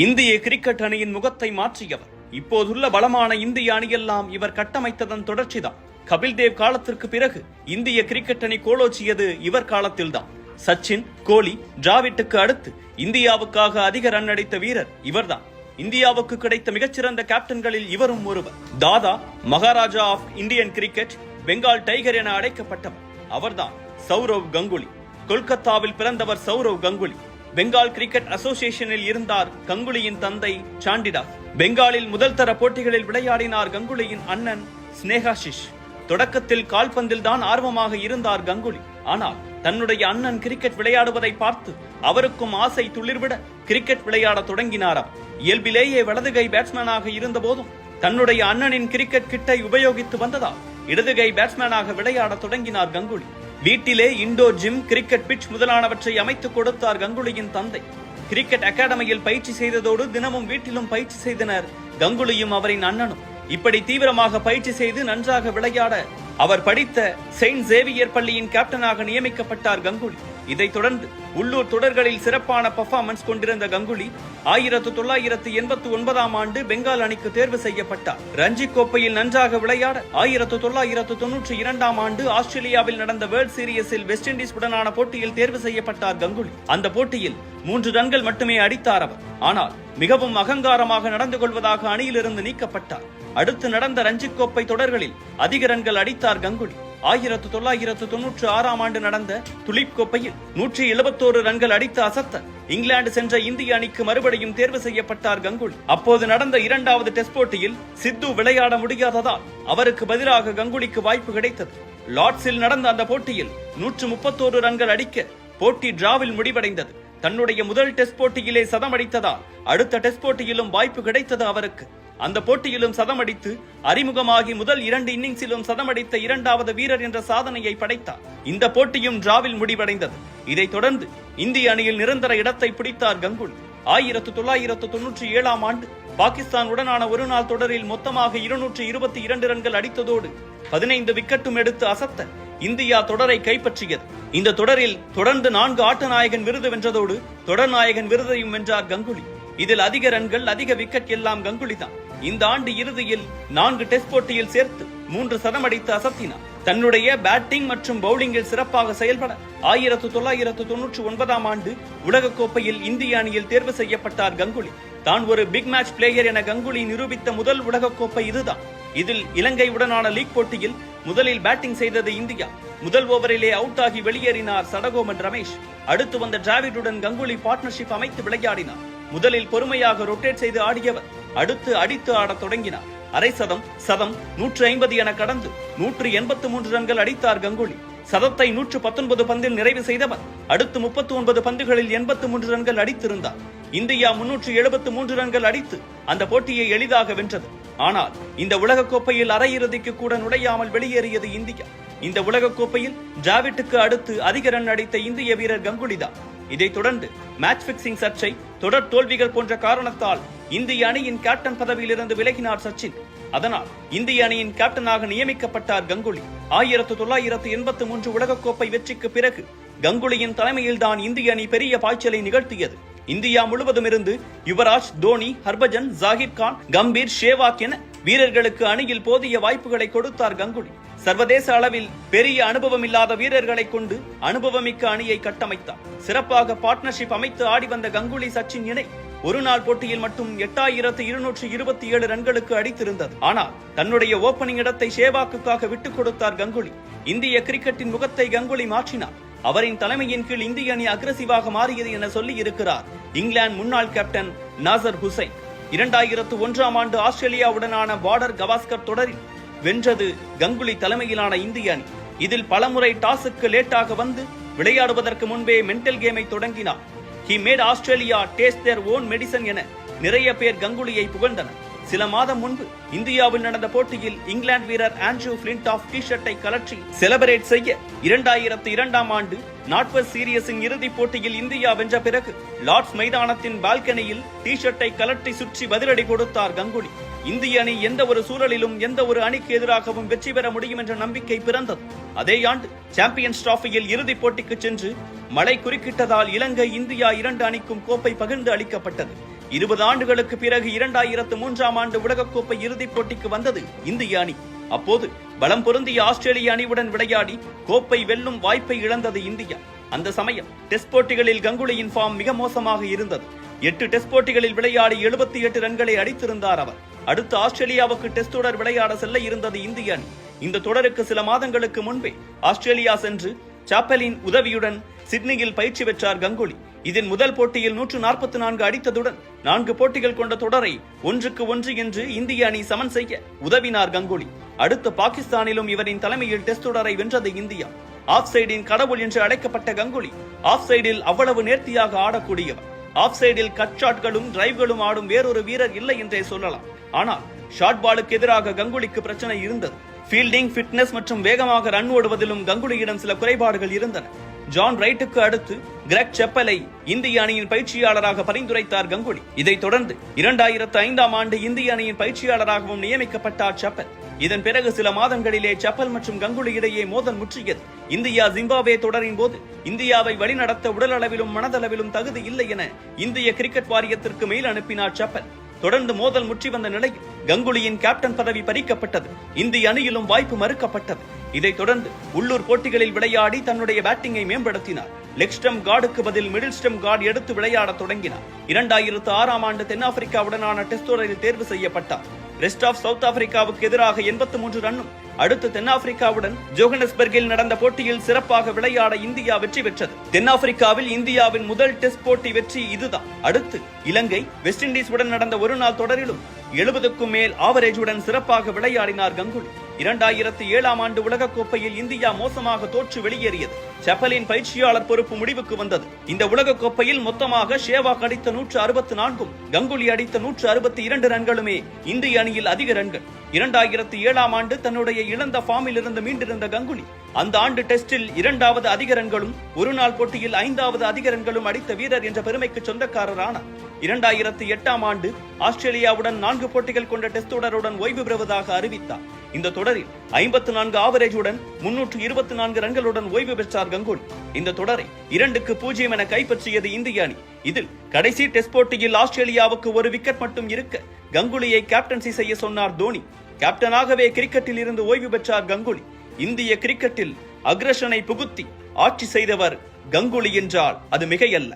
இந்திய கிரிக்கெட் அணியின் முகத்தை மாற்றியவர். இப்போதுள்ள பலமான இந்திய அணியெல்லாம் இவர் கட்டமைத்ததன் தொடர்ச்சிதான். கபில்தேவ் காலத்திற்கு பிறகு இந்திய கிரிக்கெட் அணி கோலோச்சியது இவர் காலத்தில்தான். சச்சின், கோலி, டிராவிட்டுக்கு அடுத்து இந்தியாவுக்காக அதிக ரன் அடித்த வீரர் இவர்தான். இந்தியாவுக்கு கிடைத்த மிகச்சிறந்த கேப்டன்களில் இவரும் ஒருவர். Dada, Maharaja of Indian cricket, Bengal tiger என அழைக்கப்பட்டவர் அவர்தான் சௌரவ் கங்குலி. கொல்கத்தாவில் பிறந்தவர் சௌரவ் கங்குலி. பெங்கால் கிரிக்கெட் அசோசியேஷனில் இருந்தார் கங்குலியின் தந்தை சாண்டிதாஸ். பெங்காலில் முதல் தர போட்டிகளில் விளையாடினார் கங்குலியின் அண்ணன் ஸ்னேகாஷிஷ். தொடக்கத்தில் கால்பந்தில் தான் ஆர்வமாக இருந்தார் கங்குலி. ஆனால் தன்னுடைய அண்ணன் கிரிக்கெட் விளையாடுவதை பார்த்து அவருக்கும் ஆசை துளிர்விட கிரிக்கெட் விளையாட தொடங்கினார். இயல்பிலேயே வலதுகை பேட்ஸ்மேனாக இருந்த போதும் தன்னுடைய அண்ணனின் கிரிக்கெட் கிட்டை உபயோகித்து வந்ததால் இடதுகை பேட்ஸ்மேனாக விளையாட தொடங்கினார் கங்குலி. வீட்டிலே இண்டோர் ஜிம், கிரிக்கெட் பிட்ச் முதலானவற்றை அமைத்துக் கொடுத்தார் கங்குலியின் தந்தை. கிரிக்கெட் அகாடமியில் பயிற்சி செய்ததோடு தினமும் வீட்டிலும் பயிற்சி செய்தனர் கங்குலியும் அவரின் அண்ணனும். இப்படி தீவிரமாக பயிற்சி செய்து நன்றாக விளையாட அவர் படித்த செயின்ட் சேவியர் பள்ளியின் கேப்டனாக நியமிக்கப்பட்டார் கங்குலி. இதைத் தொடர்ந்து உள்ளூர் தொடர்களில் சிறப்பான பெர்ஃபார்மன்ஸ் கொண்டிருந்த கங்குலி 1989 ஆண்டு பெங்கால் அணிக்கு தேர்வு செய்யப்பட்டார். ரஞ்சி கோப்பையில் நன்றாக விளையாட 1992 ஆண்டு ஆஸ்திரேலியாவில் நடந்த வேர்ல்ட் சீரிஸில் வெஸ்ட் இண்டீஸ் உடனான போட்டியில் தேர்வு செய்யப்பட்டார் கங்குலி. அந்த போட்டியில் 3 ரன்கள் மட்டுமே அடித்தார் அவர். ஆனால் மிகவும் அகங்காரமாக நடந்து கொள்வதாக அணியிலிருந்து நீக்கப்பட்டார். அடுத்து நடந்த ரஞ்சி கோப்பை தொடர்களில் அதிக ரன்கள் அடித்தார் கங்குலி. 1996 ஆண்டு நடந்த துலிப் கோப்பையில் 171 ரன்கள் அடித்து அசத்த இங்கிலாந்து சென்ற இந்திய அணிக்கு மறுபடியும் தேர்வு செய்யப்பட்டார் கங்குலி. அப்போது நடந்த 2வது டெஸ்ட் போட்டியில் சித்து விளையாட முடியாததால் அவருக்கு பதிலாக கங்குலிக்கு வாய்ப்பு கிடைத்தது. லார்ட்ஸில் நடந்த அந்த போட்டியில் 131 ரன்கள் அடிக்க போட்டி டிராவில் முடிவடைந்தது. தன்னுடைய முதல் டெஸ்ட் போட்டியிலே சதம் அடித்ததால் அடுத்த டெஸ்ட் போட்டியிலும் வாய்ப்பு கிடைத்தது அவருக்கு. அந்த போட்டியிலும் சதம் அடித்து அறிமுகமாகி முதல் 2 இன்னிங்ஸிலும் சதம் அடித்த 2வது வீரர் என்ற சாதனையை படைத்தார். இந்த போட்டியும் டிராவில் முடிவடைந்தது. இதைத் தொடர்ந்து இந்திய அணியில் நிரந்தர இடத்தை பிடித்தார் கங்குலி. 1997 ஆண்டு பாகிஸ்தான் உடனான ஒருநாள் தொடரில் மொத்தமாக 222 ரன்கள் அடித்ததோடு 15 விக்கெட்டும் எடுத்து அசத்த இந்தியா தொடரை கைப்பற்றியது. இந்த தொடரில் தொடர்ந்து 4 ஆட்ட நாயகன் விருது வென்றதோடு தொடர் நாயகன் விருதையும் வென்றார் கங்குலி. இதில் அதிக ரன்கள், அதிக விக்கெட் எல்லாம் கங்குலி தான். இந்த ஆண்டு இறுதியில் 4 டெஸ்ட் போட்டியில் சேர்த்து 3 சதம் அடித்து அசத்தினார். தன்னுடைய பேட்டிங் மற்றும் பவுலிங்கில் சிறப்பாக செயல்பட 1999 ஆண்டு உலக கோப்பையில் இந்திய அணியில் தேர்வு செய்யப்பட்டார் கங்குலி. தான் ஒரு பிக் மேட்ச் பிளேயர் என கங்குலி நிரூபித்த முதல் உலக கோப்பை இதுதான். இதில் இலங்கையுடனான லீக் போட்டியில் முதலில் பேட்டிங் செய்தது இந்தியா. முதல் ஓவரிலே அவுட் ஆகி வெளியேறினார் சடகோமன் ரமேஷ். அடுத்து வந்த டிராவிட்டுடன் கங்குலி பார்ட்னர்ஷிப் அமைத்து விளையாடினார். முதலில் பொறுமையாக ரொட்டேட் செய்து ஆடியவர் அடுத்து அடித்து ஆடத் தொடங்கினார். அரை சதம், சதம், 150 என கடந்து 183 ரன்கள் அடித்தார் கங்குலி. சதத்தை 119 பந்தில் நிறைவு செய்தவர் அடுத்து 39 பந்துகளில் 83 ரன்கள் அடித்திருந்தார். இந்தியா 373 ரன்கள் அடித்து அந்த போட்டியை எளிதாக வென்றது. ஆனால் இந்த உலகக்கோப்பையில் அரையிறுதிக்கு கூட நுழையாமல் வெளியேறியது இந்தியா. இந்த உலகக்கோப்பையில் டிராவிட்டுக்கு அடுத்து அதிக ரன் அடித்த இந்திய வீரர் கங்குலிதான். இதைத் தொடர்ந்து மேட்ச் பிக்சிங் சர்ச்சை, தொடர் தோல்விகள் போன்ற காரணத்தால் இந்திய அணியின் கேப்டன் பதவியிலிருந்து விலகினார் சச்சின். அதனால் இந்திய அணியின் கேப்டனாக நியமிக்கப்பட்டார் கங்குலி. 1983 உலகக்கோப்பை வெற்றிக்கு பிறகு கங்குலியின் தலைமையில் தான் இந்திய அணி பெரிய பாய்ச்சலை நிகழ்த்தியது. இந்தியா முழுவதும் இருந்து யுவராஜ், தோனி, ஹர்பஜன், ஜாகிர் கான், கம்பீர், ஷேவாக் என வீரர்களுக்கு அணியில் போதிய வாய்ப்புகளை கொடுத்தார் கங்குலி. சர்வதேச அளவில் பெரிய அனுபவம் இல்லாத வீரர்களை கொண்டு அனுபவமிக்க அணியை கட்டமைத்தார். சிறப்பாக பார்ட்னர்ஷிப் அமைத்து ஆடி வந்த கங்குலி சச்சின் இணை ஒரு நாள் போட்டியில் மட்டும் 8227 ரன்களுக்கு அடித்திருந்தது. ஆனால் தன்னுடைய ஓபனிங் இடத்தை ஷேவாக்குக்காக விட்டுக் கொடுத்தார் கங்குலி. இந்திய கிரிக்கெட்டின் முகத்தை கங்குலி மாற்றினார். அவரின் தலைமையின் கீழ் இந்திய அணி அக்ரசிவாக மாறியது என சொல்லி இருக்கிறார் இங்கிலாந்து முன்னாள் கேப்டன் நாசர் ஹுசைன். 2001 ஆண்டு ஆஸ்திரேலியாவுடனான பார்டர் கவாஸ்கர் தொடரில் வென்றது கங்குலி தலைமையிலான இந்திய அணி. இதில் பலமுறை டாஸுக்கு லேட்டாக வந்து விளையாடுவதற்கு முன்பே மென்டல் கேமை தொடங்கினார். He made Australia taste their own medicine என நிறைய பேர் கங்குலியை புகழ்ந்தனர். சில மாதம் முன்பு இந்தியாவில் நடந்த போட்டியில் இங்கிலாந்து வீரர் ஆண்ட்ரூ பிளின்டாஃப் டி-ஷர்ட்டை கலற்றி செலிப்ரேட் செய்ய 2002 ஆண்டு நாட்வெஸ்ட் சீரிஸின் இறுதிப் போட்டியில் இந்தியா வென்ற பிறகு லார்ட்ஸ் மைதானத்தின் பால்கனியில் டி-ஷர்ட்டை கலற்றி சுற்றி பதிலடி கொடுத்தார் கங்குலி. இந்திய அணி எந்த ஒரு சூழலிலும் எந்த ஒரு அணிக்கு எதிராகவும் வெற்றி பெற முடியும் என்ற நம்பிக்கை பிறந்தது. அதே ஆண்டு சாம்பியன்ஸ் டிராபியில் இறுதிப் போட்டிக்கு சென்று மழை குறுக்கிட்டதால் இலங்கை, இந்தியா 2 அணிக்கும் கோப்பை பகிர்ந்து அளிக்கப்பட்டது. 20 ஆண்டுகளுக்கு பிறகு 2003ஆம் ஆண்டு உலகக்கோப்பை இறுதிப் போட்டிக்கு வந்தது இந்திய அணி. அப்போது பலம் பொருந்திய ஆஸ்திரேலிய அணியுடன் விளையாடி கோப்பை வெல்லும் வாய்ப்பை இழந்தது இந்தியா. அந்த சமயம் டெஸ்ட் போட்டிகளில் கங்குலியின் ஃபார்ம் மிக மோசமாக இருந்தது. 8 டெஸ்ட் போட்டிகளில் விளையாடி 78 ரன்களை அடித்திருந்தார் அவர். அடுத்து ஆஸ்திரேலியாவுக்கு டெஸ்ட் தொடர் விளையாட செல்ல இருந்தது இந்திய அணி. இந்த தொடருக்கு சில மாதங்களுக்கு முன்பே ஆஸ்திரேலியா சென்று சாப்பலின் உதவியுடன் சிட்னியில் பயிற்சி பெற்றார் கங்குலி. இதில் முதல் போட்டியில் 144 அடித்ததுடன் 4 போட்டிகள் கொண்ட தொடரை 1-1 என்று இந்திய அணி சமன் செய்ய உதவினார் கங்குலி. அடுத்து பாகிஸ்தானிலும் இவரின் தலைமையில் டெஸ்ட் தொடரை வென்றது இந்தியா. ஆஃப் சைடின் கடவுள் என்று அழைக்கப்பட்ட கங்குலி ஆஃப் சைடில் அவ்வளவு நேர்த்தியாக ஆடக்கூடியவர். ஆஃப் சைடில் கட் ஷாட்களும் டிரைவ்களும் ஆடும் வேறொரு வீரர் இல்லை என்றே சொல்லலாம். ஆனால் ஷார்ட் பாலுக்கு எதிராக கங்குலிக்கு பிரச்சனை இருந்தது. ஃபீல்டிங், ஃபிட்னஸ் மற்றும் வேகமாக ரன் ஓடுவதிலும் கங்குலியிடம் சில குறைபாடுகள் இருந்தன. ஜான் ரைட்டுக்கு அடுத்து கிரெக் செப்பலை இந்திய அணியின் பயிற்சியாளராக பரிந்துரைத்தார் கங்குலி. இதைத் தொடர்ந்து 2005ஆம் ஆண்டு இந்திய அணியின் பயிற்சியாளராகவும் நியமிக்கப்பட்டார் செப்பல். இதன் பிறகு சில மாதங்களிலே செப்பல் மற்றும் கங்குலி இடையே மோதல் முற்றியது. இந்தியா ஜிம்பாப்வே தொடரின் போது இந்தியாவை வழிநடத்த உடல் அளவிலும் மனதளவிலும் தகுதி இல்லை என இந்திய கிரிக்கெட் வாரியத்திற்கு மெயில் அனுப்பினார் செப்பல். தொடர்ந்து மோதல் முற்றி வந்த நிலையில் கங்குலியின் கேப்டன் பதவி பறிக்கப்பட்டது. இந்திய அணியிலும் வாய்ப்பு மறுக்கப்பட்டது. இதைத் தொடர்ந்து உள்ளூர் போட்டிகளில் விளையாடி தன்னுடைய பேட்டிங்கை மேம்படுத்தினார். லெக் ஸ்டம் கார்டுக்கு பதில் மிடில் ஸ்டம் கார்டு எடுத்து விளையாட தொடங்கினார். 2006ஆம் ஆண்டு தென்னாப்பிரிக்காவுடனான டெஸ்ட் தொடரில் தேர்வு செய்யப்பட்டார். ரெஸ்ட் ஆஃப் சவுத் ஆப்பிரிக்காவுக்கு எதிராக 83 ரன்னும் அடுத்து தென்னாப்பிரிக்காவுடன் ஜோகன்னஸ்பர்கில் நடந்த போட்டியில் சிறப்பாக விளையாட இந்தியா வெற்றி பெற்றது. தென்னாப்பிரிக்காவில் இந்தியாவின் முதல் டெஸ்ட் போட்டி வெற்றி இதுதான். அடுத்து இலங்கை, வெஸ்ட் இண்டீஸ் உடன் நடந்த ஒரு நாள் தொடரிலும் 70க்கும் மேல் ஆவரேஜுடன் சிறப்பாக விளையாடினார் கங்குலி. 2007ஆம் ஆண்டு உலகக்கோப்பையில் இந்தியா மோசமாக தோற்று வெளியேறியது. செப்பலின் பயிற்சியாளர் பொறுப்பு முடிவுக்கு வந்தது. இந்த உலகக்கோப்பையில் மொத்தமாக ஷேவாக் அடித்த 164ம் கங்குலி அடித்த 162 ரன்களுமே இந்திய அணியில் அதிக ரன்கள். 2007ஆம் ஆண்டு தன்னுடைய இழந்த ஃபார்மில் இருந்து மீண்டிருந்த கங்குலி அந்த ஆண்டு டெஸ்டில் 2வது அதிக ரன்களும் ஒரு நாள் போட்டியில் 5வது அதிக ரன்களும் அடித்த வீரர் என்ற பெருமைக்கு சொந்தக்காரரானார். 2008ஆம் ஆண்டு ஆஸ்திரேலியாவுடன் 4 போட்டிகள் கொண்ட டெஸ்ட் தொடருடன் ஓய்வு பெறுவதாக அறிவித்தார். இந்த தொடரில் 54 ஆவரேஜுடன் 324 ரன்களுடன் ஓய்வு பெற்றார் கங்குலி. இந்த தொடரை 2-0 என கைப்பற்றியது இந்திய அணி. இதில் கடைசி டெஸ்ட் போட்டியில் ஆஸ்திரேலியாவுக்கு ஒரு விக்கெட் மட்டும் இருக்க கங்குலியை கேப்டன்சி செய்ய சொன்னார் தோனி. கேப்டனாகவே கிரிக்கெட்டில் இருந்து ஓய்வு பெற்றார் கங்குலி. இந்திய கிரிக்கெட்டில் அக்ரஷனை புகுத்தி ஆட்சி செய்தவர் கங்குலி என்றால் அது மிகையல்ல.